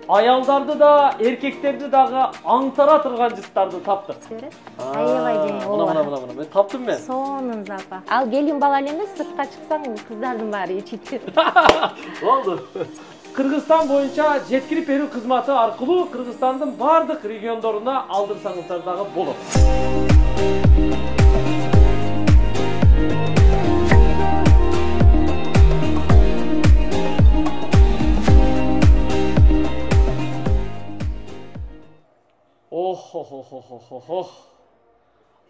Аялдарды да, эркектерди дагы аңтара турган жыттарды таптык. Аябай жеңил. Мына. Мен таптым мен. Сонун запах. Ал келин бала эле эмес, сыртка чыксаң кыздардын баары ичит. Болду. Кыргызстан боюнча жеткирип берүү кызматы аркылуу Кыргызстандын бардык региондоруна алдырсаңыздар дагы болот.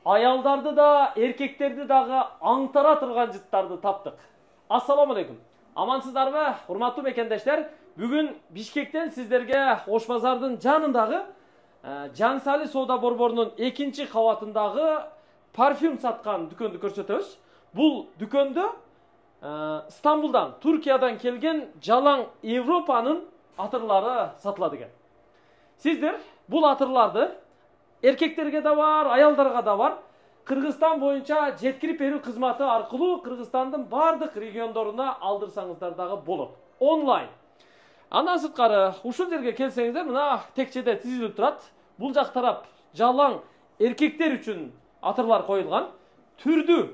Аялдарды да, эркектерди дагы аңтара турган жыттарды таптык. Ассаламу алейкум. Амансыздарбы, урматтуу мекендештер? Бүгүн Бишкектен сиздерге Ош базардын жанындагы Жансали соода борборунун 2-кабатындагы парфюм саткан дүкөндү көрсөтөбүз. Бул дүкөндө Стамбулдан, Туркиядан келген жалаң Европанын атырлары сатылат экен. Сиздер бул атырларды эркектерге да бар, аялдарга да бар, Кыргызстан боюнча жеткирип берүү кызматы аркылуу Кыргызстандын бардык региондоруна алдырсаңыздар дагы болот. Онлайн. Андан сырткары ушул жерге келсеңиздер, мына текчеде тизилип турат. Бул жак тарап жалаң эркектер үчүн атырлар коюлган. Түрдүү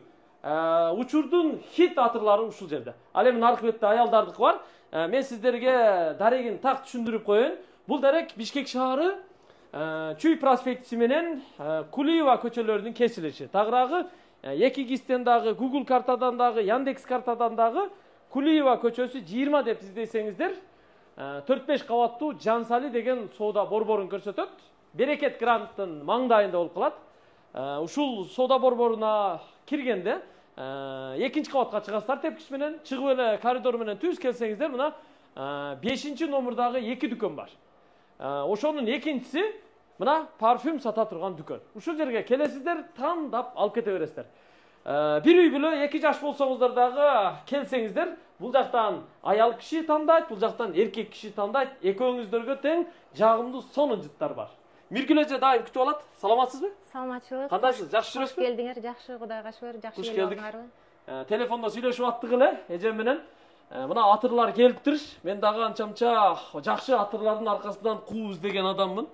учурдун хит атырлары ушул жерде. Ал эми наркы бетте аялдардыкы бар. Мен сиздерге дарегин так түшүндүрүп коеюн. Бул дарек Бишкек шаары Чүй проспектиси менен Кулиева көчөлөрүнүн кесилиши. Тагыраагы 2 кистен дагы, Google картадан дагы, Яндекс картадан дагы Кулиева көчөсү 20 деп издесеңиздер, 4-5 кабаттуу Жансали деген соода борборун көрсөтөт. Берекет гранттын маңдайында болуп калат. Ушул соода борборуна киргенде 2-кабатка чыгасыздар тепкич менен, чыгып эле коридор менен түз келсеңиздер, мына 5-номурдагы 2 дүкөн бар. Ошонун экинчиси мына парфюм сата турган дүкөн. Ушул жерге келесиздер, тандап алып кете бересиздер. Бир үй бүлө 2 жаш болсоңуздар дагы келсеңиздер, бул жактан аял киши тандайт, бул жактан эркек киши тандайт. Экөөңүздөргө тең жагымдуу сонун жыттар бар. Миргүл эже дайым күтүп алат. Саламатсызбы? Саламатчылык. Кандайсыз? Жакшы жүрөсүзбү? Кош келдиңер, жакшы, Кудайга шүгүр, жакшы келдиңерби? Телефондо сүйлөшүп аттык эле эжем менен. Мына атырлар келиптир. Мен дагы анча-мынча жакшы атырлардын аркасынан кууз деген адаммын.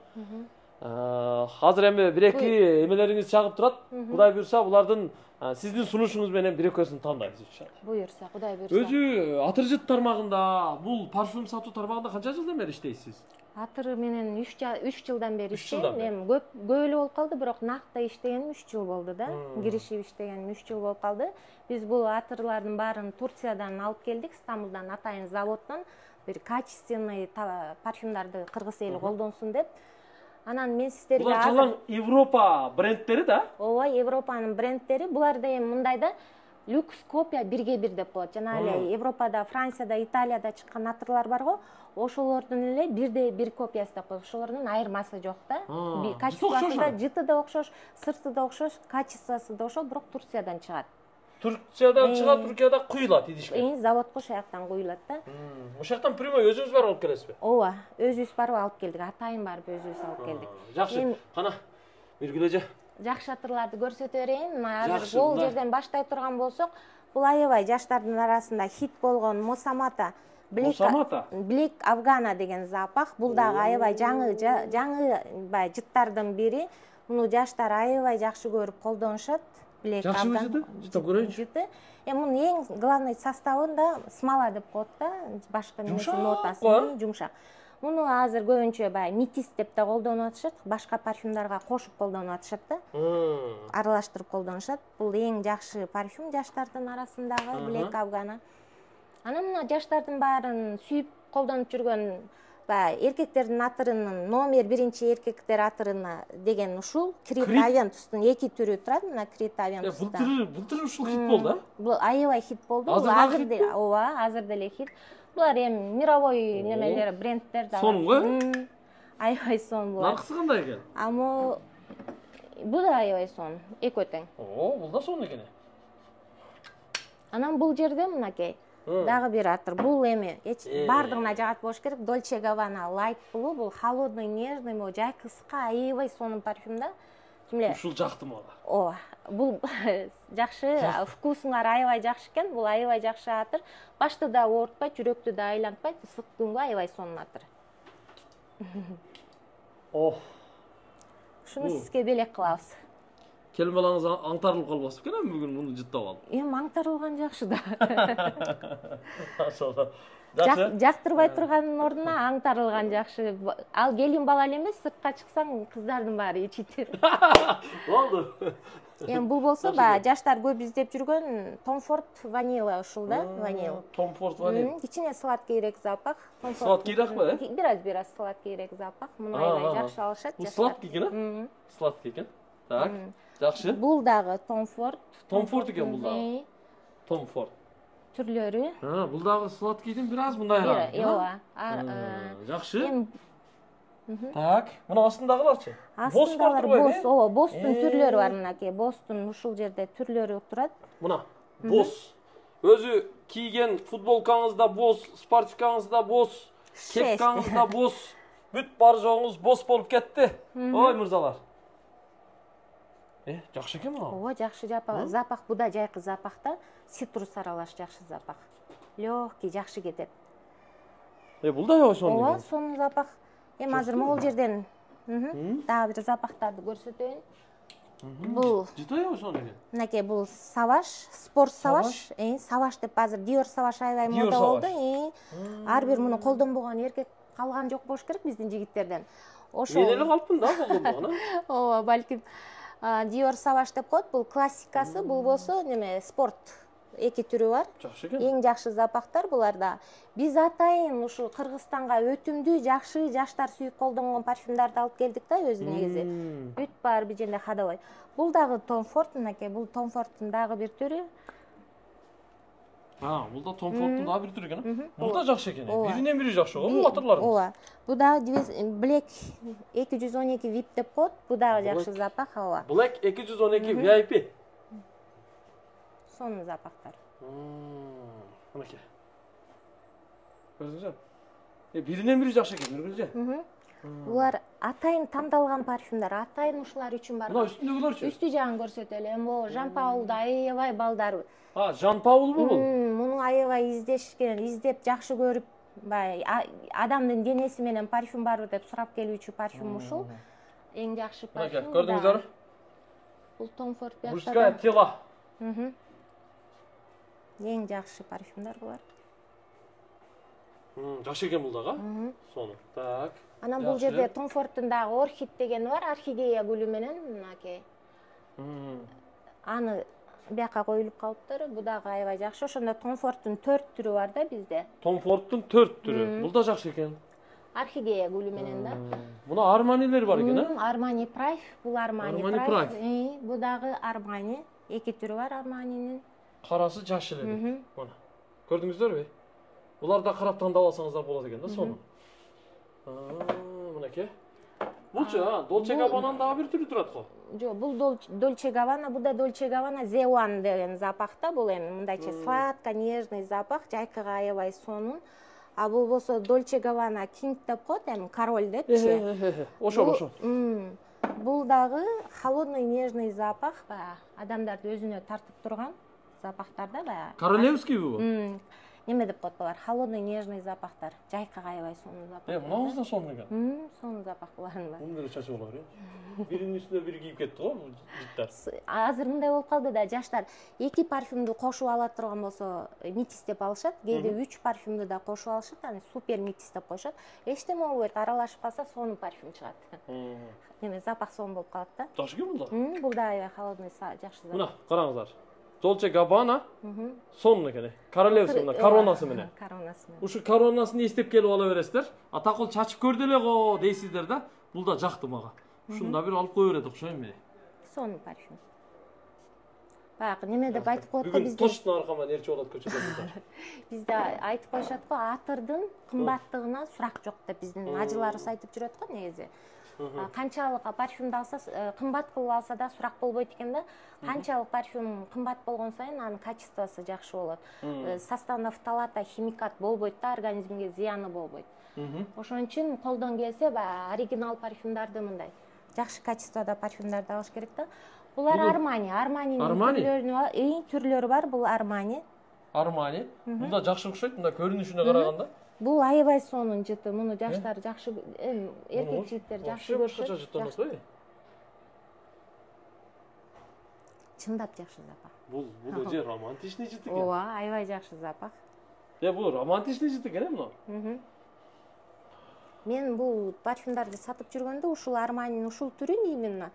Азыр эми 1-2 эмелериңиз чагып турат. Кудай буйрса, булардын сиздин сунушуңуз менен 1-экөөсүн тандайбыз иншалла. Буйрса, Кудай буйрса. Өзү атыр жыт тармагында, бул парфюм сатуу тармагында канча жылдан бери иштейсиз? Атыр менен 3 жылдан бери иштейм. Эми көп эле болуп калды, бирок накта иштегеним 3 жыл болду да. Киришип иштегеним 3 жыл болуп калды. Биз бул атырлардын баарын Турциядан алып келдик, Стамбулдан, атайын заводдон. Бир качественный парфюмдарды кыргыз эли колдонсун деп. Анан мен сиздерге Булар жалаң Европа брендтери да? Ооба, Европанын брендтери. Булар да эми мындай да люкс копия бирге бир деп болот. Жана эле Европада, Францияда, Италияда чыккан атырлар бар го. Ошолордун эле бирде бир копиясы деп коет. Ошолордун айырмасы жок да. Качествосы да, жыты да окшош, сырты да окшош, качествосы да ошол, бирок Турциядан чыгат. Турциядан чыгат, Туркияда куюлат идишке. Заводко ошол жактан куюлат да. Ошол жактан прямой өзүңүз барып алып келесизби? Ооба, өзүбүз барып алып келдик. Атайын барып өзүбүз алып келдик. Жакшы. Кана, Миргүл эже. Жакшы атырларды көрсөтө берейин. Мына азыр бул жерден баштай турган болсок, бул аябай жаштардын арасында хит болгон Мосамата. Black Afghana деген запах. Бул дагы аябай жаңы бай жыттардын бири. Муну жаштар аябай жакшы көрүп колдонушат. Жакшы жыты? Жытап көрөйүнчү. Мунун эң главный составында смола деп коет да, башка немеси нотасы жумшак. Муну азыр көбүнчө бай метис деп да колдонуп атышат, башка парфюмдарга кошуп колдонуп атышат да. Аралаштырып колдонушат. Бул эң жакшы парфюм жаштардын арасындагы Black Afghana. Анан мына жаштардын баарын сүйүп колдонуп жүргөн эркектердин атырынын номер 1 эркектер атырына деген ушул Крит Авентустун 2 түрү турат. Мына Крит Авентустун. Былтыр ушул хит болду, Бул аябай хит болду. Азыр деле, ооба, азыр деле хит. Булар эми мировой немелер, брендтер да. Сонго? Аябай сон болот. Наркысы кандай экен? Бул да аябай сон, экөө тең. Бул да сон экен. Анан бул жерде мынакей дагы бир атыр. Бул эми бардыгына жагат болуш керек. Dolce Gabbana Light Blue. Бул холодный, нежный, жайкыска аябай сонун парфюм да. Ушул жакты мага. Ооба. Бул жакшы, вкусуңар аябай жакшы экен. Бул аябай жакшы атыр. Башты да оорутпайт, жүрөктү да айлантпайт, ысык күнгө аябай сонун атыр. Ох. Ушуну сизге белек кылабыз. Келин балаңыз аңтарылып калбаспы экен бүгүн муну жыттап алып. Эми аңтарылган жакшы да. Машалла. Жакшы. Жактырбай турганын ордуна аңтарылган жакшы. Ал келин бала эле эмес, сыртка чыксаң кыздардын баары ичит. Болду. Эми бул болсо баягы жаштар көп издеп жүргөн Tom Ford ванила ушул да, ванил. Tom Ford ванил. Кичине сладкийрээк запах. Сладкийраакпы, Бираз сладкийрээк запах. Муну аябай жакшы алышат жаштар. Бул сладкий экен, а? Сладкий экен. Так. Жакшы. Бул дагы Tom Ford. Tom Ford экен бул дагы. Tom Ford. Түрлөрү. Бул дагы сладкийдин бираз мындайраак. Ооба. Жакшы. Так, мына астындагыларчы? Бос бар турбайбы? Бос, ооба, бостун түрлөрү бар мынакей. Бостун ушул жерде түрлөрү турат. Мына, бос. Өзү кийген футболкаңыз да бос, спортивкаңыз да бос, кепкаңыз да бос. Бүт бар жоңуз бос болуп кетти. Ой, мырзалар. Жакшы экен мына. Ооба, жакшы запах, бу да жайкы запах да. Цитрус аралаш жакшы запах. Лёгкий, жакшы кетет. Бул да ошондой. Ооба, сонун запах. Эми азыр могул жерден дагы бир запахтарды көрсөтөйүн. Бул жытай ошондой экен. Мынакей бул Саваш, спорт Саваш. Саваш деп азыр Dior Саваш аябай мода болду. Ар бир муну колдонбогон эркек калган жок болуш керек биздин жигиттерден. Ошо. Мен эле калыпмын да колдонбогон, а? Ооба, балким Dior Саваш деп коет. Бул классикасы, бул болсо неме спорт. Эки түрү бар. Жакшы экен. Эң жакшы запахтар буларда. Биз атайын ушул Кыргызстанга өтүмдүү, жакшы, жаштар сүйүп колдонгон парфюмдарды алып келдик да өзү негизи. Бүт баары бир жерде кадабай. Бул дагы Tom Ford мынакей, бул Tom Fordдун дагы бир түрү. Бул да Tom Fordдун дагы бир түрү экен. Бул да жакшы экен. Биринен бири жакшы го, бул батырларыбыз. Ооба. Бу дагы Black 212 VIP деп коет. Бу дагы жакшы запах, ооба. Black 212 VIP. Сонун запахтар. Мынакей. Көрдүңүзбү? Биринен бири жакшы экен, Нургүлжан. Булар атайын тандалган парфюмдар, атайын ушулар үчүн бар. Мына үстүндөгүлөрчү? Үстү жагын көрсөтөлү. Эми Жан Паулда аябай балдар. Жан Паулбу бул? Муну аябай издешкен, издеп жакшы көрүп, бай адамдын денеси менен парфюм барбы деп сурап келүүчү парфюм ушул. Эң жакшы парфюм. Көрдүңүздөрбү? Бул Tom Ford бияктагы. Мужская тела. Эң жакшы парфюмдар булар. Жакшы экен бул дагы. Сону. Так. Анан бул жерде Tom Fordдун дагы Орхид дегени бар, орхидея гүлү менен мынакей. Аны бияка коюлуп калыптыр. Бу дагы аябай жакшы. Ошондо Tom Fordдун 4 түрү бар да бизде. Tom Fordдун 4 түрү. Бул да жакшы экен. Орхидея гүлү менен да. Муна Armani'лер бар экен, а? Armani Prime, бул Armani Prime. Бу дагы Armani. Эки түрү бар Armani'нин. Карасы жаш эле. Мына. Көрдүңүздөрбү? Буларда карап тандап алсаңыздар болот экен да сону. Мынакей. Булчу, Dolce Gabbana'нын дагы бир түрү турат го. Жок, бул Dolce Gabbana, бул да Dolce Gabbana Z1 деген запахта, бул эми мындайча сладко, нежный запах, жайкыга аябай сонун. А бул болсо Dolce Gabbana King деп коет, эми король депчи. Ошол. Бул дагы холодный нежный запах, адамдарды өзүнө тартып турган запахтарда баягы. Королевский бу? Неме деп коет булар? Холодный нежный запахтар. Жайкыга аябай сонун запах. Мынабыз да сонун экен. Сонун запах буларын бар. Мындай чачып алар, биринин үстүнө бири кийип кетти го бул життар. Азыр мындай болуп калды да, жаштар эки парфюмду кошуп ала турган болсо митис деп алышат, кээде 3 парфюмду да кошуп алышат, аны супер митис деп коюшат. Эчтеме болбойт, аралашып калса сонун парфюм чыгат. Эме запах сонун болуп калат да. Жакшы экен бул да. Бул да аябай холодный, жакшы запах. Мына, караңыздар. Dolce Gabbana сонун экен. Королевский мына коронасы менен. Коронасы менен. Ушу коронасын эстеп келип ала бересиздер. А такыл чачып көрдү эле го дейсиздер да. Бул да жакты мага. Ушунда бир алып кое берет окшойм мен. Сонун парфюм. Баягы неме деп айтып коет го бизде. бизде. Точно аркаман ээрчип алат көчөдө. Бизде айтып коюшат го, атырдын кымбаттыгына сурак жок деп биздин ажыларыбыз айтып жүрөт го негизи. Канчалык парфюмду алса, кымбат кылып алса да сурак болбойт экен да. Канчалык парфюм кымбат болгон сайын анын качествосу жакшы болот. Составында фталата, химикат болбойт да, организмге зыяны болбойт. Ошон үчүн колдон келсе оригинал парфюмдарды мындай жакшы качествода парфюмдарды алыш керек да. Булар Armani'нин түрлөрү бар, бул Armani. Бул да жакшы окшойт, мында көрүнүшүнө караганда. Бул аябай сонун жыты. Муну жаштар жакшы, эркек жигиттер жакшы көрүшөт. Башкача жыт эмеспи? Чындап жакшы запах. Бул же романтичный жыт экен. Ооба, аябай жакшы запах. Бул романтичный жыт экен муну. Мен бул парфюмдарды сатып жүргөндө ушул Арманинин ушул түрүн именно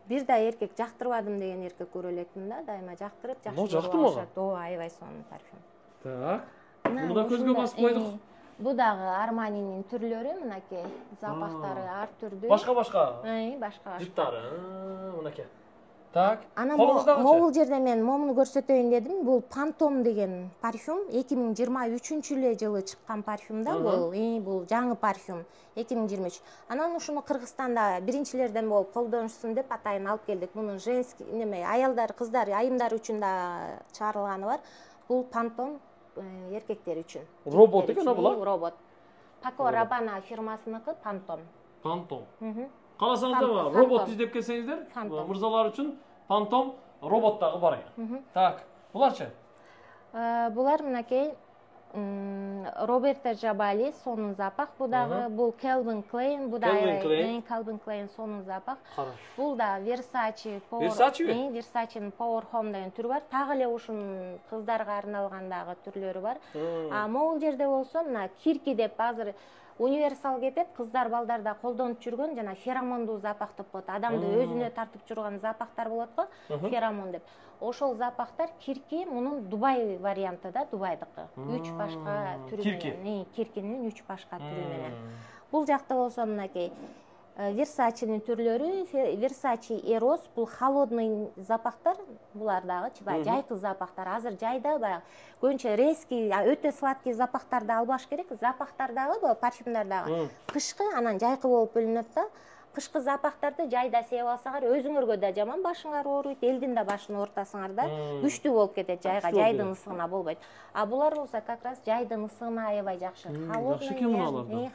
бир да эркек жактырбадым деген эркек көрө элекмин да, дайыма жактырып жакшы. Мына жактымы? Ооба, аябай сонун парфюм. Так. Муну да көзгө басып койдук. Бу дагы Арманинин түрлөрү, мынакей запахтары ар түрдүү. Башка-башка. Башка. Жыттары. Мынакей. Так. Анан могул жерде мен момуну көрсөтөйүн дедим. Бул Pantone деген парфюм 2023 жылы чыккан парфюм да бул. Бул жаңы парфюм 2023. Анан ушуну Кыргызстанда биринчилерден болуп колдонушсун деп атайын алып келдик. Мунун женский аялдар, кыздар, айымдар үчүн да чыгарылганы бар. Бул Pantone эркектер үчүн. Робот экен бул. Робот. Paco Rabanne фирмасыныкы Pantone. Pantone. Каласаңыздар робот издеп келсеңиздер, мырзалар үчүн Pantone робот дагы бар экен. Так, буларчы? Булар мынакей Роберто Жабали сонун запах, бу дагы бул Calvin Klein, бу дагы Calvin Klein сонун запах. Бул да Versace Versace'нин Power Home деген түрү бар. Тагы эле ушунун кыздарга арналган дагы түрлөрү бар. Могул жерде болсо мына Kirky деп азыр универсал кетет, кыздар балдарда колдонуп жүргөн жана феромондуу запах деп коет. Адамды өзүнө тартып жүргөн запахтар болот го, феромон деп. Ошол запахтар Kirky мунун Дубай варианты да, Дубайдыкы. 3 башка түрү менен, Kirky'нин 3 башка түрү менен. Бул жакта болсо мынакей Versace'нин түрлөрү, Versace Eros, бул холодный запахтар, булар дагы жайкы запахтар. Азыр жайда баягы көбүнчө резкий, өтө сладкий запахтарды албаш керек. Запахтар дагы, бул парфюмдар дагы кышкы, анан жайкы болуп бөлүнөт да. Кышкы запахтарды жайда сеп алсаңар, өзүңөргө да жаман, башыңар ооруйт, элдин да башын ортасыңар да, күчтүү болуп кетет жайга, жайдын ысыгына болбойт. А булар болсо как раз жайдын ысыгына аябай жакшы.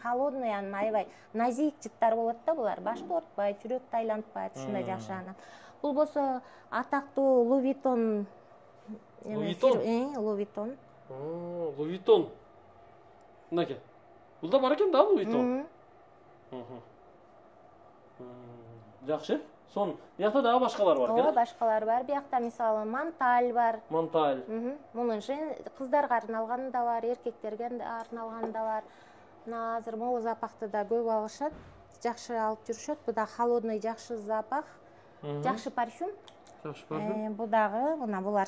Холодный, анан аябай назик жыттар болот да булар, башты ортпайт, жүрөктү айлантпайт, ушундай жакшы анан. Бул болсо атактуу Louis Vuitton. Louis Vuitton. Мынакей. Бул да бар экен да Louis Vuitton. Жакшы. Сон, биякта дагы башкалар бар экен. Ооба, башкалар бар. Биякта мисалы Монталь бар. Монталь. Мунун кыздарга арналганы да бар, эркектерге арналганы да бар. Мына азыр могу запахты да көп алышат, жакшы алып жүрүшөт. Бу да холодный жакшы запах. Жакшы парфюм. Жакшы парфюм. Бу дагы, мына булар.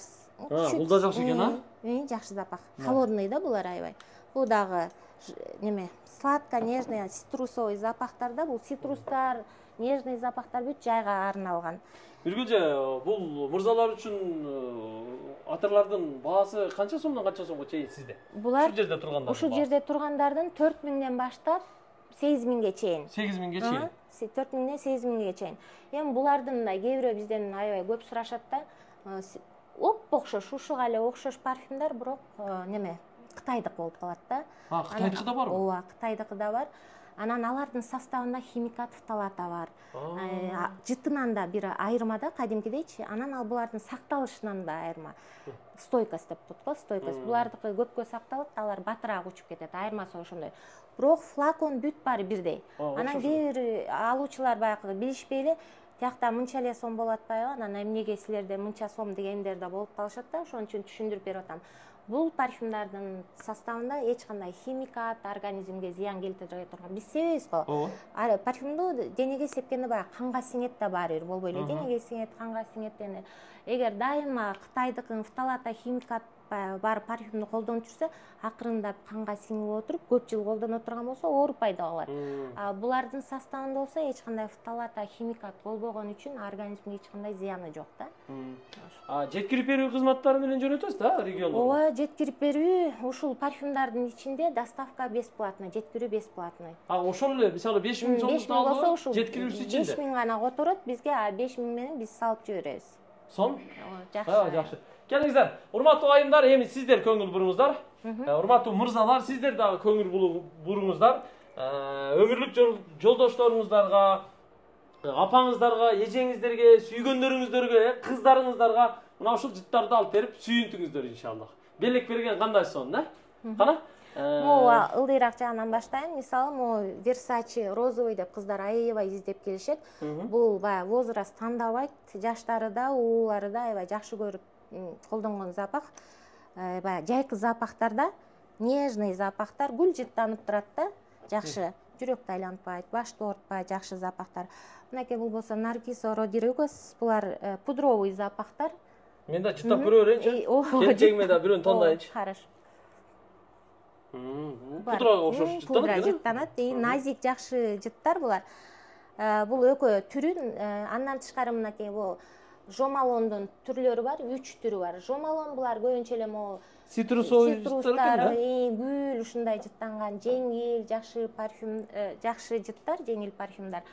Бул да жакшы экен, а? Жакшы запах. Холодный да булар аябай. Бу дагы сладко, нежный, цитрусовый запахтарда, бул цитрустар, нежный запахтар бүт жайга арналган. Биргүлжө, бул мырзалар үчүн атырлардын баасы канча сомдон канча сомго чейин сизде? Булар ушул жерде тургандардын 4000ден баштап 8000ге чейин. 8000ге чейин. 4000ден 8000ге чейин. Эми булардын да кээ бирөө бизден аябай көп сурашат да. Окшош, ушуга эле окшош парфюмдар, бирок Кытайдык болуп калат да. Кытайдыкы да барбы? Ооба, Кытайдыкы да бар. Анан алардын составында химикат фталата бар. Жытынан да бир айырма да, кадимкидейчи. Анан ал булардын сакталышынан да айырма. Стойкость деп коет го, стойкость. Булардыкы көпкө сакталат, алар батыраак учуп кетет. Айырмасы ошондой. Бирок флакон бүт баары бирдей. Анан кээ бир алуучулар баягы билишпей эле тиякта мынча эле сом болуп атпайбы, анан эмнеге силерде мынча сом дегендер да болуп калышат да, ошон үчүн түшүндүрүп берип атам. Бул парфюмдардын составында эч кандай химикат, организмге зыян келтире турган биз себебиз го. Парфюмду денеге сепкенде баягы канга сиңет да баары бир болбой эле. Денеге сиңет, канга сиңет дегенде. Эгер дайыма Кытайдыкын фталата химикат бар парфюмду колдонуп жүрсө, акырындап канга сиңип отуруп, көп жыл колдоно турган болсо, ооруп пайда кылат. Булардын составында болсо эч кандай фталата химикат болбогон үчүн организмге эч кандай зыяны жок да. Жеткирип берүү кызматтары менен жөнөтөсүз да региондо? Ооба, жеткирип берүү, ушул парфюмдардын ичинде доставка бесплатный, жеткирүү бесплатный. Ошол эле, мисалы 5000 сомдук алды, жеткирүүсү ичинде. 5000 гана которот, бизге 5000 менен биз салып жиберебиз. Сом? Жакшы. Келиңиздер, урматтуу айымдар, эми сиздер көңүл буруңуздар. Урматтуу мырзалар, сиздер дагы көңүл буруңуздар. Өмүрлүк жолдошторуңуздарга, апаңыздарга, эжеңиздерге, сүйгөндөрүңүздөргө, кыздарыңыздарга мына ушул жыттарды алып берип сүйүнтүңүздөр иншаллах. Белек берген кандай сон, да? Кана? могу ылдыйраак жагынан баштайын. Мисалы, могу Versace розовый деп кыздар аябай издеп келишет. Бул баягы возраст тандабайт, жаштары да, уулары да аябай жакшы көрүп колдонгон запах. Баягы жайкы запахтарда нежный запахтар, гүл жыттанып турат да, жакшы. Жүрөктү айлантпайт, башты оорутпайт, жакшы запахтар. Мынакей бул болсо Narciso Rodriguez, булар пудровый запахтар. Мен да жыттап көрө берейинчи. Келчегиме да бирөөнү тандайынчы. Хорошо. Пудрага окшош жыттанат. Пудра жыттанат. Назик жакшы жыттар булар. Бул экөө түрүн, андан тышкары мынакей бул жомалондун түрлөрү бар, 3 түрү бар. Жомалон булар көбүнчө эле могу цитрустар, гүл ушундай жыттанган, жеңил, жакшы парфюм, жакшы жыттар, жеңил парфюмдар.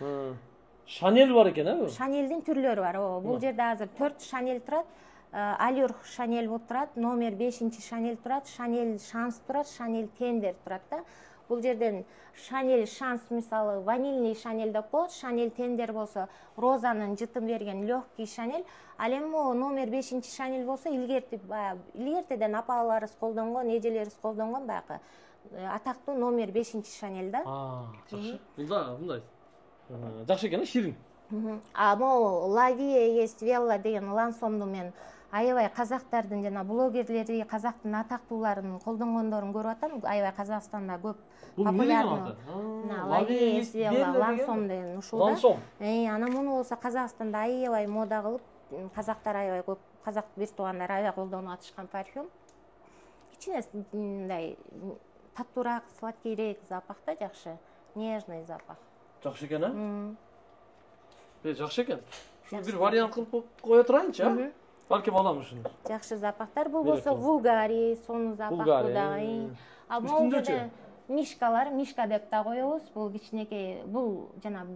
Шанель бар экен, бул? Шанелдин түрлөрү бар. Бул жерде азыр 4 Шанель турат. Allure Шанель болуп турат, номер 5 Шанель турат, Шанель Шанс турат, Шанель Тендер турат да. Бул жерден Шанель Шанс мисалы ванильный Шанель деп коет, Шанель Тендер болсо розанын жытын берген легкий Шанель. Ал эми номер 5 Шанель болсо илгертеден апаларыбыз колдонгон, эжелерибиз колдонгон баягы атактуу номер 5 Шанель да. Жакшы. Бул да мындай. Жакшы экен, ширин. Могу La Vie есть Vella деген лансомду мен аябай казактардын жана блогерлери, казактын атактууларын колдонгондорун көрүп атам. Аябай Казакстанда көп популярный. La Vie есть Vella лансом деген ушул да. Лансом. Анан муну болсо Казакстанда аябай мода кылып, казактар аябай көп, казак бир туугандар аябай колдонуп атышкан парфюм. Кичине мындай таттуураак, сладкийрээк запах да, жакшы, нежный запах. Жакшы экен, жакшы экен. Шуну бир вариант кылып кое турайынчы, балким алам ушуну. Жакшы запахтар. Бул болсо Bulgari, сонун запахтуу дагы. Үстүндө мишкалар, мишка деп да коебуз. Бул кичинекей, бул жана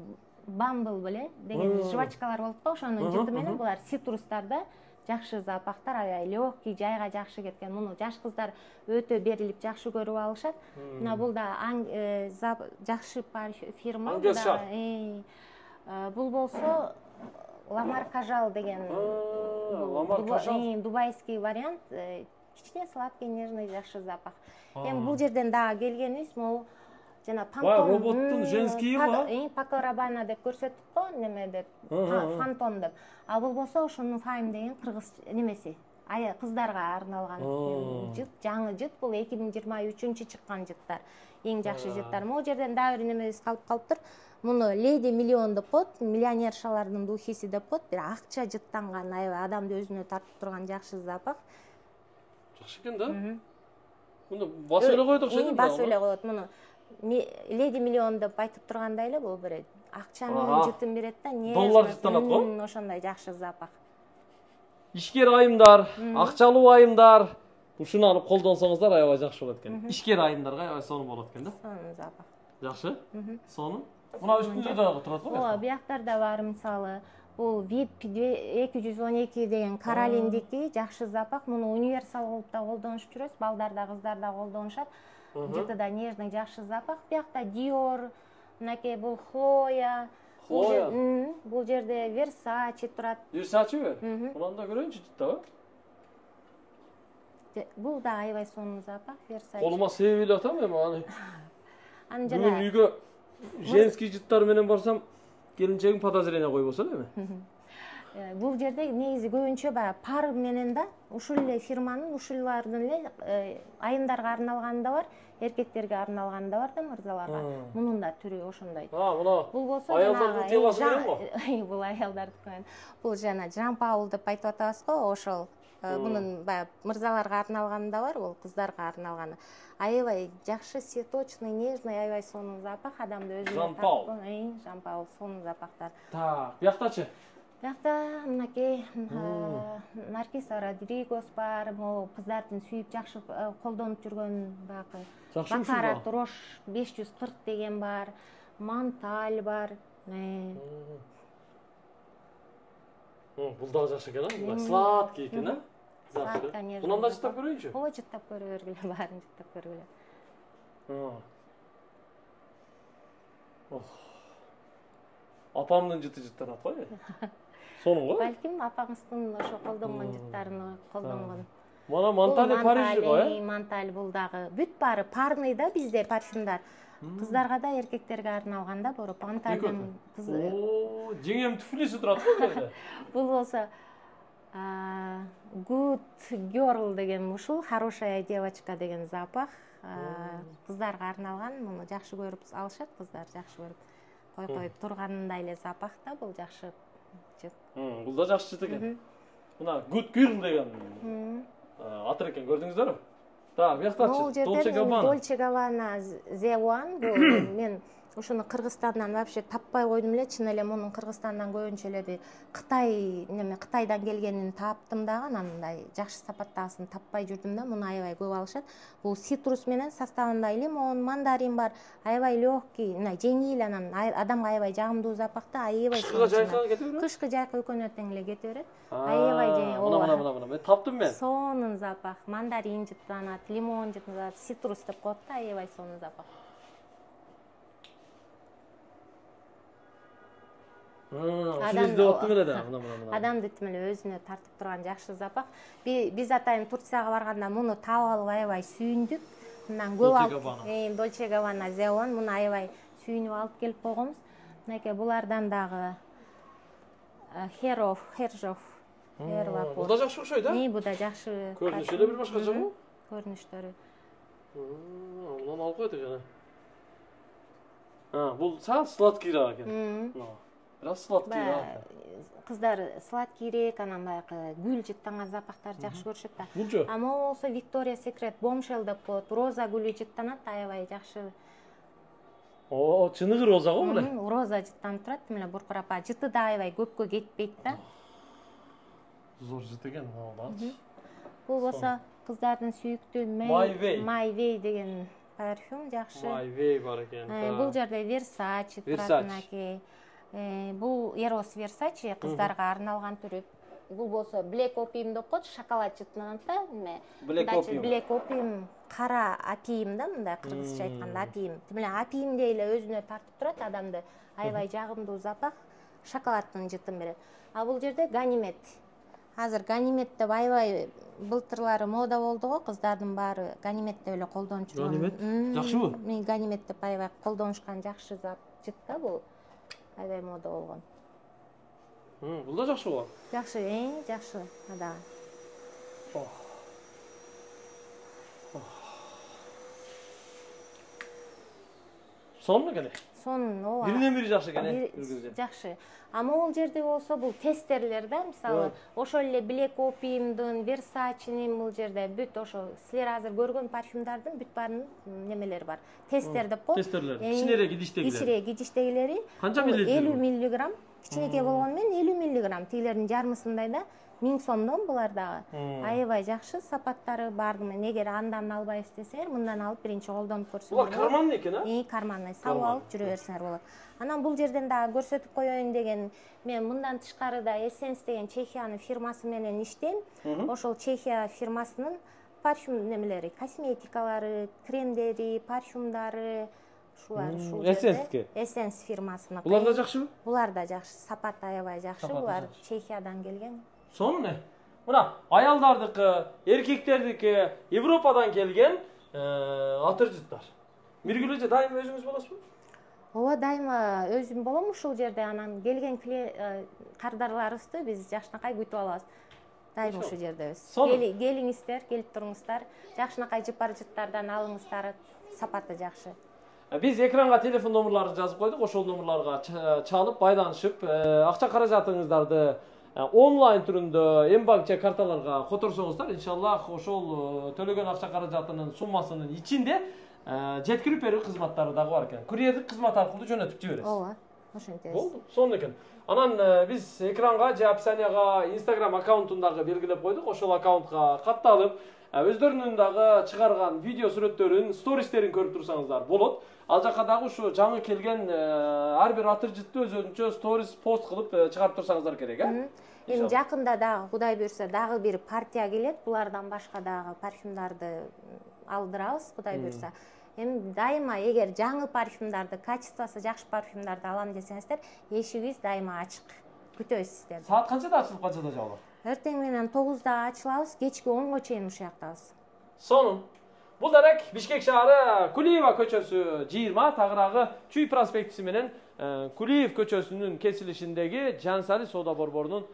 Bumble беле деген жвачкалар болуп да, ошонун жыты менен булар цитрустарда жакшы запахтар, аябай легкий, жайга жакшы кеткен. Муну жаш кыздар өтө берилип жакшы көрүп алышат. Мына бул да жакшы фирма. Бул болсо Lamar Kajal деген дубайский вариант, кичине сладкий, нежный, жакшы запах. Эми бул жерден дагы келгенибиз могу жана Pantone роботтун женский ба? Paco Rabanne деп көрсөттүк го, неме деп, Pantone деп. Бул болсо ошонун Fame деген кыргыз немеси, кыздарга арналган жыт, жаңы жыт. Бул 2023 чыккан жыттар, эң жакшы жыттар. Могу жерден дагы бир немебиз калып калыптыр. Муну Lady Million деп коет, миллионершалардын духиси деп коет. Бир акча жыттанган, аябай адамды өзүнө тартып турган жакшы запах. Жакшы экен да. Муну басып эле коет окшойт. Басып эле коет. Муну Lady Million деп айтып тургандай эле бул бир акчанын жытын берет да, доллар жыттанат го. Ошондой жакшы запах. Ишкер айымдар, акчалуу айымдар, ушуну алып колдонсоңуздар аябай жакшы болот экен. Ишкер айымдарга аябай сонун болот экен да. Сонун запах. Жакшы? Сонун. Мына үстүндө дагы турат го. Бияктарда бар мисалы, бул VIP 212 деген Каролиндики жакшы запах. Муну универсал кылып да колдонушуп жүрөбүз. Балдар да, кыздар да колдонушат. Жыты да нежный, жакшы запах. Биякта Dior, мынакей бул Chloe. Бул жерде Versace турат. Versaceби? Мунан да көрөйүнчү жыттабы? Бул да аябай сонун запах, Versace. Колума себеп эле атам эми аны. Аны жана үйгө женский жыттар менен барсам, келинчегим подозрение койбосо эми. Бул жерде негизи көбүнчө баягы пар менен да ушул эле фирманын, ушулардын эле айымдарга арналганы да бар, эркектерге арналганы да бар да, мырзаларга. Мунун да түрү ошондой. Мына. Бул болсо аялдардын темасы менен го. Бул аялдардыкы менен. Бул жана Jean Paul деп айтып атабыз го, ошол. Мунун баягы мырзаларга арналганы да бар, бул кыздарга арналганы. Аябай жакшы, цветочный, нежный, аябай сонун запах, адамды өзүнө тартып. Jean Paul сонун запахтар. Так, бияктачы. Биякта мынакей Narciso Rodriguez бар, могу кыздардын сүйүп жакшы колдонуп жүргөн баягы Baccarat Roche 540 деген бар, Монталь бар. Бул дагы жакшы экен, сладкий экен, Сладкий. Мунан да жыттап көрөйүнчү. Жыттап көрө бергиле, баарын жыттап көргүлө. Апамдын жыты жыттанат го. Сонун го? Балким апаңыздын ошо колдонгон жыттарын колдонгон. Мана Монтале Париж го, Монтале бул дагы бүт баары парный да бизде парфюмдар. Кыздарга да, эркектерге арналган да, бороп Монтален О, жеңем түфлиси турат го жерде. Бул болсо Good Girl деген ушул, хорошая девочка деген запах. Кыздарга арналган, муну жакшы көрүп алышат, кыздар жакшы көрүп коюп тургандай эле запах да, бул жакшы жыт. Бул да жакшы жыт экен. Мына Good Girl деген атыр экен, көрдүңүздөрбү? Так, буяктачы Dolce Gabbana. Dolce Gabbana The One, бул мен ушуну Кыргызстандан вообще таппай койдум эле, чын эле мунун Кыргызстандан көбүнчө эле бир Кытайдан келгенин таптым дагы, анан мындай жакшы сапаттагысын таппай жүрдүм да, муну аябай көп алышат. Бул цитрус менен составында лимон, мандарин бар, аябай легкий, мына жеңил, анан адамга аябай жагымдуу запахта, аябай кышкы жайкы кете берет. Кышкы жайкы экөөнө тең эле кете берет. Аябай жеңил. Мына, мен таптым мен. Сонун запах, мандарин жыттанат, лимон жыттанат, цитрус деп коет да, аябай сонун запах. Адамды тим эле өзүнө тартып турган жакшы запах. Биз атайын Турцияга барганда муну таап алып аябай сүйүндүк. Мындан көп алып, Dolce Gabbana The One, муну аябай сүйүнүп алып келип койгонбуз. Мынакей булардан дагы Hair Vapor. Бул да жакшы окшойт, а? Бул да жакшы. Көрүнүшү эле бир башкача го. Көрүнүштөрү. Мунун алып койдук экен. Бул сладкий экен. Biraz sladkий да. Кыздар сладкийрээк, анан баягы гүл жыттанган запахтарды жакшы көрүшөт да. Булчу? Могу болсо Victoria's Secret Bombshell деп коет, роза гүлү жыттанат, аябай жакшы. Чыныгы роза го мына? Роза жыттанып турат, тим эле буркурап, жыты да аябай көпкө кетпейт да. Зор жыт экен, бачы. Бул болсо кыздардын сүйүктүү My Way деген парфюм жакшы. My Way бар экен. Бул жерде Versace турат, мынакей. Бул Eros Versace кыздарга арналган түрү. Бул болсо Black Opium деп коет, шоколад жыттанат да, Black Opium кара апийим да, мындай кыргызча айтканда апийим. Тим эле апийимдей эле өзүнө тартып турат адамды, аябай жагымдуу запах, шоколаддын жытын берет. Бул жерде Ганимед. Азыр Ганимед деп аябай былтырлары мода болду го, кыздардын баары Ганимед деп эле колдонуп жүргөн. Ганимед жакшыбы? Мен Ганимед деп аябай колдонушкан жакшы жыт да бул. Аябай мода болгон. Бул да жакшы го? Жакшы, жакшы ада. Сонун экен. Сонун, ооба. Биринен бири жакшы экен, жакшы. Могул жерде болсо бул тестерлер да, мисалы, ошол эле Black Opiumдун, Versace'нин бул жерде бүт ошо силер азыр көргөн парфюмдардын бүт баарынын немелери бар. Тестер деп коет. Тестерлер, кичинерээк идиштегилери. Кичинерээк идиштегилери. Канча миллилитр? 50 миллиграмм. Кичинекей болгону менен 50 миллиграмм. Тигилердин жармысындай да. 1000 сомдон булар дагы. Аябай жакшы сапаттары бардымы. Эгер андан албайсыз десеңер, мындан алып биринчи колдонуп көрсөңөр. Булар карманный экен, а? Карманный. Салып алып жүрө берсеңер болот. Анан бул жерден дагы көрсөтүп коеюн деген, мен мындан тышкары да Essence деген Чехиянын фирмасы менен иштейм. Ошол Чехия фирмасынын парфюм немелери, косметикалары, кремдери, парфюмдары, шулар ушул жерде. Essence фирмасыныкы. Булар да жакшыбы? Булар да жакшы, сапат аябай жакшы. Булар Чехиядан келген. Сонун не? Мына аялдардыкы, эркектердики, Европадан келген атыр жыттар. Миргүлөжө дайыма өзүңүз болосузбу? Ооба, дайыма өзүм болом ушул жерде. Анан келген кардарларыбызды биз жакшынакай күтүп алабыз. Дайыма ушул жердебиз. Келиңиздер, келип туруңуздар. Жакшынакай жыпар жыттардан алыңыздар. Сапаты жакшы. Биз экранга телефон номерларын жазып койдук. Ошол номерларга чалып, байланышып, акча каражатыңыздарды онлайн түрүндө Мбанк же карталарга которсоңуздар, иншаллах ошол төлөгөн акча каражатынын суммасынын ичинде жеткирип берүү кызматтары дагы бар экен. Курьердик кызмат аркылуу жөнөтүп жиберебиз. Ооба, ошентебиз. Болду, сонун экен. Анан биз экранга же описанияга Instagram аккаунтун дагы белгилеп койдук. Ошол аккаунтка катталып, өздөрүнүн дагы чыгарган видео сүрөттөрүн, стористерин көрүп турсаңыздар болот. Ал жака дагы ушу жаңы келген ар бир атыр жытты өзүнчө сторис пост кылып чыгарып турсаңыздар керек, э? Эми жакында дагы Кудай буйрса дагы бир партия келет. Булардан башка дагы парфюмдарды алдырабыз, Кудай буйрса. Эми дайыма эгер жаңы парфюмдарды, качествосы жакшы парфюмдарды алам десеңиздер, эшигибиз дайыма ачык. Күтөбүз сиздерди. Саат канчада ачылып, канчада жабылат? эртең менен 9-да ачылабыз, кечки 10-го чейин ушул жактабыз. Сонун. Бул дарек Бишкек шаары Кулиева көчөсү 20, тагыраагы Чүй проспектиси менен Кулиев көчөсүнүн кесилишиндеги Жансали соода борборунун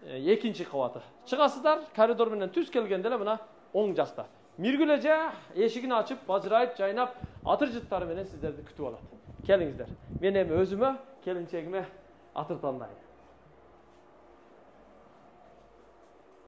экинчи кабаты. Чыгасыздар, коридор менен түз келгенде эле мына оң жакта. Миргүл эже эшигин ачып, бажырайып, жайнап, атыр жыттары менен сиздерди күтүп алат. Келиңиздер. Мен эми өзүмө, келинчегиме атыр тандайм.